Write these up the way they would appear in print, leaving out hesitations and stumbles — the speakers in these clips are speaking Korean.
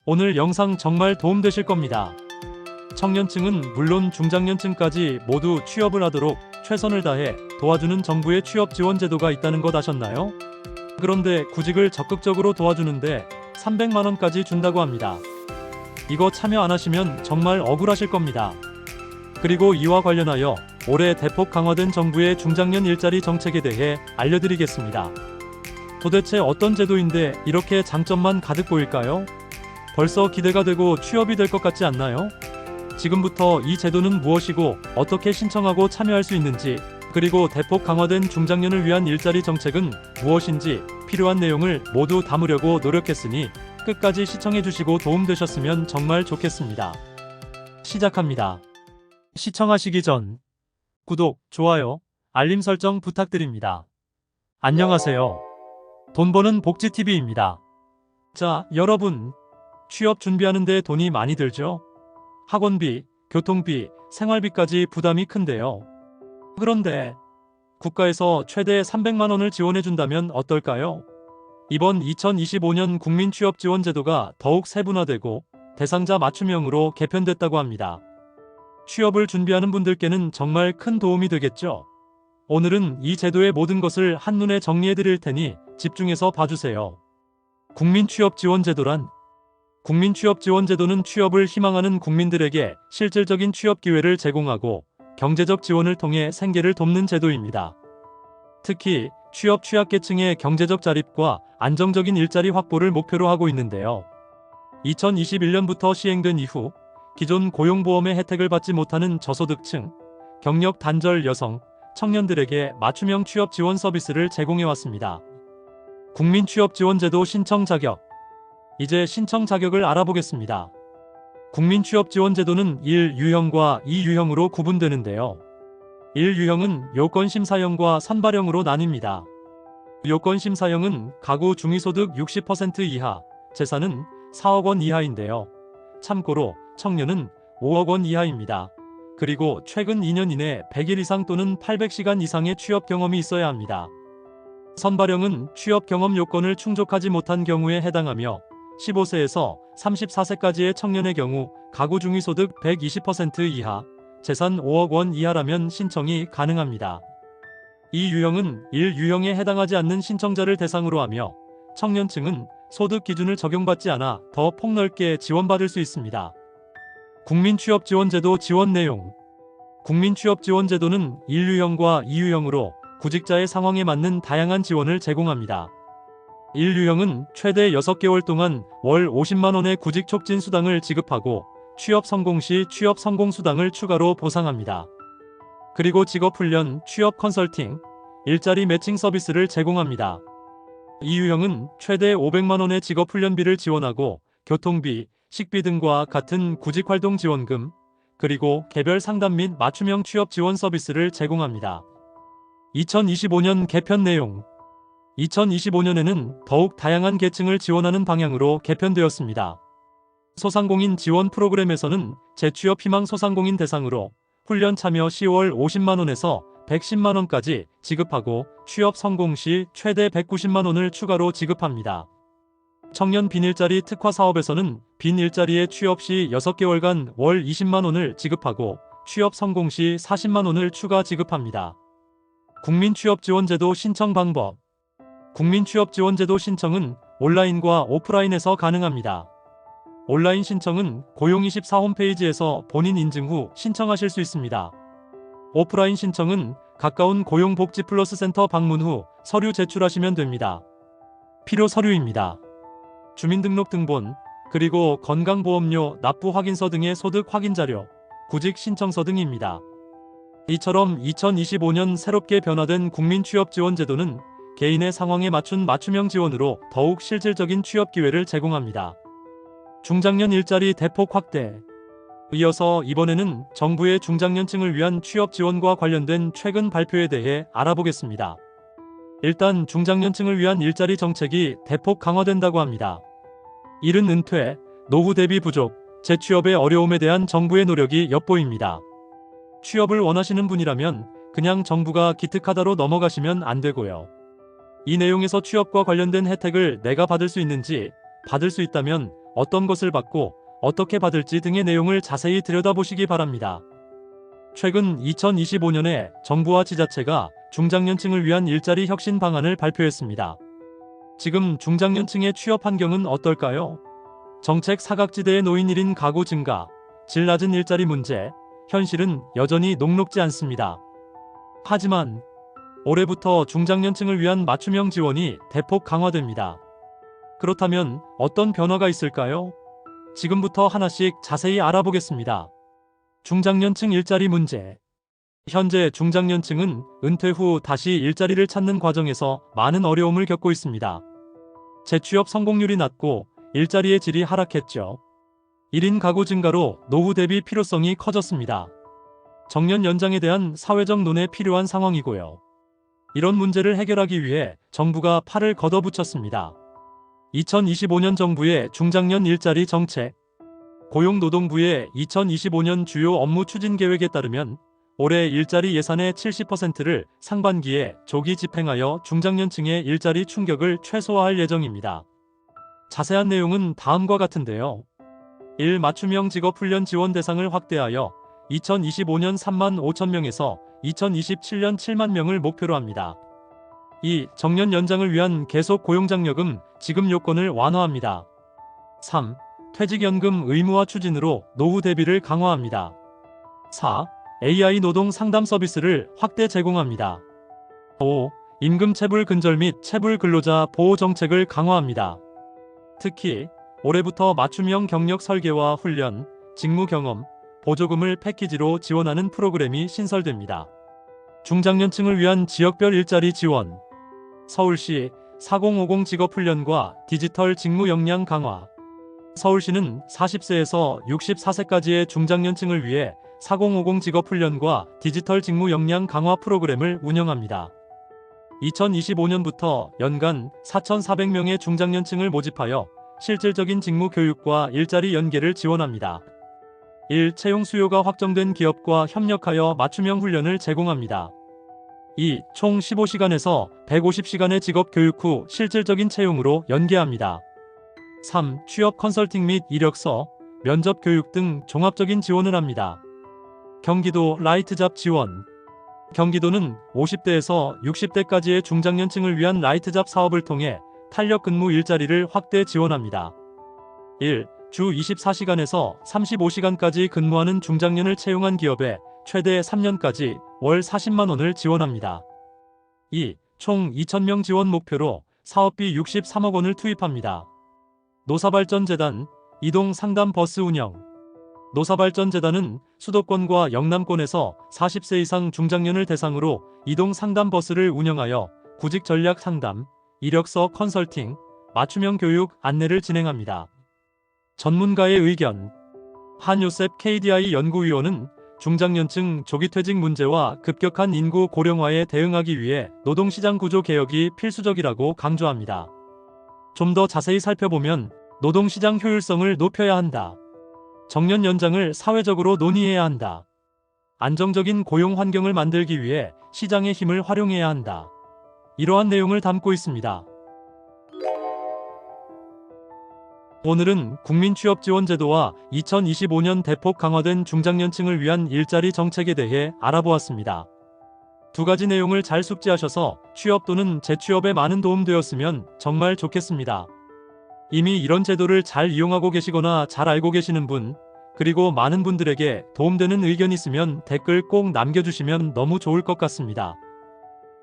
오늘 영상 정말 도움되실 겁니다. 청년층은 물론 중장년층까지 모두 취업을 하도록 최선을 다해 도와주는 정부의 취업 지원 제도가 있다는 것 아셨나요? 그런데 구직을 적극적으로 도와주는데 300만 원까지 준다고 합니다. 이거 참여 안 하시면 정말 억울하실 겁니다. 그리고 이와 관련하여 올해 대폭 강화된 정부의 중장년 일자리 정책에 대해 알려드리겠습니다. 도대체 어떤 제도인데 이렇게 장점만 가득 보일까요? 벌써 기대가 되고 취업이 될 것 같지 않나요? 지금부터 이 제도는 무엇이고 어떻게 신청하고 참여할 수 있는지, 그리고 대폭 강화된 중장년을 위한 일자리 정책은 무엇인지 필요한 내용을 모두 담으려고 노력했으니 끝까지 시청해주시고 도움되셨으면 정말 좋겠습니다. 시작합니다. 시청하시기 전 구독, 좋아요, 알림 설정 부탁드립니다. 안녕하세요. 돈 버는 복지TV입니다. 자, 여러분, 취업 준비하는데 돈이 많이 들죠? 학원비, 교통비, 생활비까지 부담이 큰데요. 그런데 국가에서 최대 300만 원을 지원해준다면 어떨까요? 이번 2025년 국민취업지원제도가 더욱 세분화되고 대상자 맞춤형으로 개편됐다고 합니다. 취업을 준비하는 분들께는 정말 큰 도움이 되겠죠? 오늘은 이 제도의 모든 것을 한눈에 정리해드릴 테니 집중해서 봐주세요. 국민취업지원제도란? 국민취업지원제도는 취업을 희망하는 국민들에게 실질적인 취업 기회를 제공하고 경제적 지원을 통해 생계를 돕는 제도입니다. 특히 취업 취약계층의 경제적 자립과 안정적인 일자리 확보를 목표로 하고 있는데요. 2021년부터 시행된 이후 기존 고용보험의 혜택을 받지 못하는 저소득층, 경력 단절 여성, 청년들에게 맞춤형 취업 지원 서비스를 제공해왔습니다. 국민취업지원제도 신청 자격. 이제 신청 자격을 알아보겠습니다. 국민취업지원제도는 1유형과 2유형으로 구분되는데요. 1유형은 요건심사형과 선발형으로 나뉩니다. 요건심사형은 가구 중위소득 60% 이하, 재산은 4억 원 이하인데요. 참고로 청년은 5억 원 이하입니다. 그리고 최근 2년 이내 100일 이상 또는 800시간 이상의 취업 경험이 있어야 합니다. 선발형은 취업 경험 요건을 충족하지 못한 경우에 해당하며 15세에서 34세까지의 청년의 경우 가구 중위소득 120% 이하, 재산 5억 원 이하라면 신청이 가능합니다. 이 유형은 1유형에 해당하지 않는 신청자를 대상으로 하며 청년층은 소득 기준을 적용받지 않아 더 폭넓게 지원받을 수 있습니다. 국민취업지원제도 지원 내용. 국민취업지원제도는 1유형과 2유형으로 구직자의 상황에 맞는 다양한 지원을 제공합니다. 1유형은 최대 6개월 동안 월 50만 원의 구직 촉진 수당을 지급하고 취업 성공 시 취업 성공 수당을 추가로 보상합니다. 그리고 직업훈련, 취업 컨설팅, 일자리 매칭 서비스를 제공합니다. 2유형은 최대 500만 원의 직업훈련비를 지원하고 교통비, 식비 등과 같은 구직활동 지원금, 그리고 개별 상담 및 맞춤형 취업 지원 서비스를 제공합니다. 2025년 개편 내용. 2025년에는 더욱 다양한 계층을 지원하는 방향으로 개편되었습니다. 소상공인 지원 프로그램에서는 재취업 희망 소상공인 대상으로 훈련 참여 시 월 50만 원에서 110만 원까지 지급하고 취업 성공 시 최대 190만 원을 추가로 지급합니다. 청년 빈일자리 특화 사업에서는 빈 일자리에 취업 시 6개월간 월 20만 원을 지급하고 취업 성공 시 40만 원을 추가 지급합니다. 국민취업지원제도 신청 방법. 국민취업지원제도 신청은 온라인과 오프라인에서 가능합니다. 온라인 신청은 고용24 홈페이지에서 본인 인증 후 신청하실 수 있습니다. 오프라인 신청은 가까운 고용복지플러스센터 방문 후 서류 제출하시면 됩니다. 필요 서류입니다. 주민등록등본, 그리고 건강보험료 납부 확인서 등의 소득 확인자료, 구직 신청서 등입니다. 이처럼 2025년 새롭게 변화된 국민취업지원제도는 개인의 상황에 맞춘 맞춤형 지원으로 더욱 실질적인 취업 기회를 제공합니다. 중장년 일자리 대폭 확대. 이어서 이번에는 정부의 중장년층을 위한 취업 지원과 관련된 최근 발표에 대해 알아보겠습니다. 일단 중장년층을 위한 일자리 정책이 대폭 강화된다고 합니다. 이른 은퇴, 노후 대비 부족, 재취업의 어려움에 대한 정부의 노력이 엿보입니다. 취업을 원하시는 분이라면 그냥 정부가 기특하다로 넘어가시면 안 되고요. 이 내용에서 취업과 관련된 혜택을 내가 받을 수 있는지, 받을 수 있다면 어떤 것을 받고 어떻게 받을지 등의 내용을 자세히 들여다보시기 바랍니다. 최근 2025년에 정부와 지자체가 중장년층을 위한 일자리 혁신 방안을 발표했습니다. 지금 중장년층의 취업 환경은 어떨까요? 정책 사각지대에 놓인 1인 가구 증가, 질 낮은 일자리 문제, 현실은 여전히 녹록지 않습니다. 하지만 올해부터 중장년층을 위한 맞춤형 지원이 대폭 강화됩니다. 그렇다면 어떤 변화가 있을까요? 지금부터 하나씩 자세히 알아보겠습니다. 중장년층 일자리 문제. 현재 중장년층은 은퇴 후 다시 일자리를 찾는 과정에서 많은 어려움을 겪고 있습니다. 재취업 성공률이 낮고 일자리의 질이 하락했죠. 1인 가구 증가로 노후 대비 필요성이 커졌습니다. 정년 연장에 대한 사회적 논의 필요한 상황이고요. 이런 문제를 해결하기 위해 정부가 팔을 걷어붙였습니다. 2025년 정부의 중장년 일자리 정책. 고용노동부의 2025년 주요 업무 추진 계획에 따르면 올해 일자리 예산의 70%를 상반기에 조기 집행하여 중장년층의 일자리 충격을 최소화할 예정입니다. 자세한 내용은 다음과 같은데요. 1. 맞춤형 직업훈련 지원 대상을 확대하여 2025년 3만 5천 명에서 2027년 7만 명을 목표로 합니다. 2. 정년 연장을 위한 계속 고용장려금 지급 요건을 완화합니다. 3. 퇴직연금 의무화 추진으로 노후 대비를 강화합니다. 4. AI 노동 상담 서비스를 확대 제공합니다. 5. 임금 체불 근절 및 체불 근로자 보호 정책을 강화합니다. 특히 올해부터 맞춤형 경력 설계와 훈련, 직무 경험, 보조금을 패키지로 지원하는 프로그램이 신설됩니다. 중장년층을 위한 지역별 일자리 지원. 서울시 4050 직업훈련과 디지털 직무 역량 강화. 서울시는 40세에서 64세까지의 중장년층을 위해 4050 직업훈련과 디지털 직무 역량 강화 프로그램을 운영합니다. 2025년부터 연간 4,400명의 중장년층을 모집하여 실질적인 직무 교육과 일자리 연계를 지원합니다. 1. 채용 수요가 확정된 기업과 협력하여 맞춤형 훈련을 제공합니다. 2. 총 15시간에서 150시간의 직업 교육 후 실질적인 채용으로 연계합니다. 3. 취업 컨설팅 및 이력서, 면접 교육 등 종합적인 지원을 합니다. 경기도 라이트잡 지원. 경기도는 50대에서 60대까지의 중장년층을 위한 라이트잡 사업을 통해 탄력 근무 일자리를 확대 지원합니다. 1. 주 24시간에서 35시간까지 근무하는 중장년을 채용한 기업에 최대 3년까지 월 40만 원을 지원합니다. 2. 총 2,000명 지원 목표로 사업비 63억 원을 투입합니다. 노사발전재단 이동 상담 버스 운영. 노사발전재단은 수도권과 영남권에서 40세 이상 중장년을 대상으로 이동 상담 버스를 운영하여 구직 전략 상담, 이력서 컨설팅, 맞춤형 교육 안내를 진행합니다. 전문가의 의견. 한요셉 KDI 연구위원은 중장년층 조기퇴직 문제와 급격한 인구 고령화에 대응하기 위해 노동시장 구조 개혁이 필수적이라고 강조합니다. 좀 더 자세히 살펴보면 노동시장 효율성을 높여야 한다. 정년 연장을 사회적으로 논의해야 한다. 안정적인 고용 환경을 만들기 위해 시장의 힘을 활용해야 한다. 이러한 내용을 담고 있습니다. 오늘은 국민취업지원제도와 2025년 대폭 강화된 중장년층을 위한 일자리 정책에 대해 알아보았습니다. 두 가지 내용을 잘 숙지하셔서 취업 또는 재취업에 많은 도움 되었으면 정말 좋겠습니다. 이미 이런 제도를 잘 이용하고 계시거나 잘 알고 계시는 분, 그리고 많은 분들에게 도움되는 의견이 있으면 댓글 꼭 남겨주시면 너무 좋을 것 같습니다.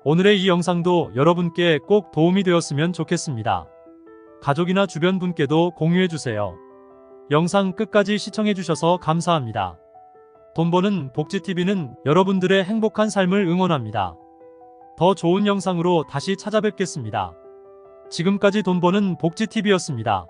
오늘의 이 영상도 여러분께 꼭 도움이 되었으면 좋겠습니다. 가족이나 주변 분께도 공유해주세요. 영상 끝까지 시청해주셔서 감사합니다. 돈 버는 복지TV는 여러분들의 행복한 삶을 응원합니다. 더 좋은 영상으로 다시 찾아뵙겠습니다. 지금까지 돈 버는 복지TV였습니다.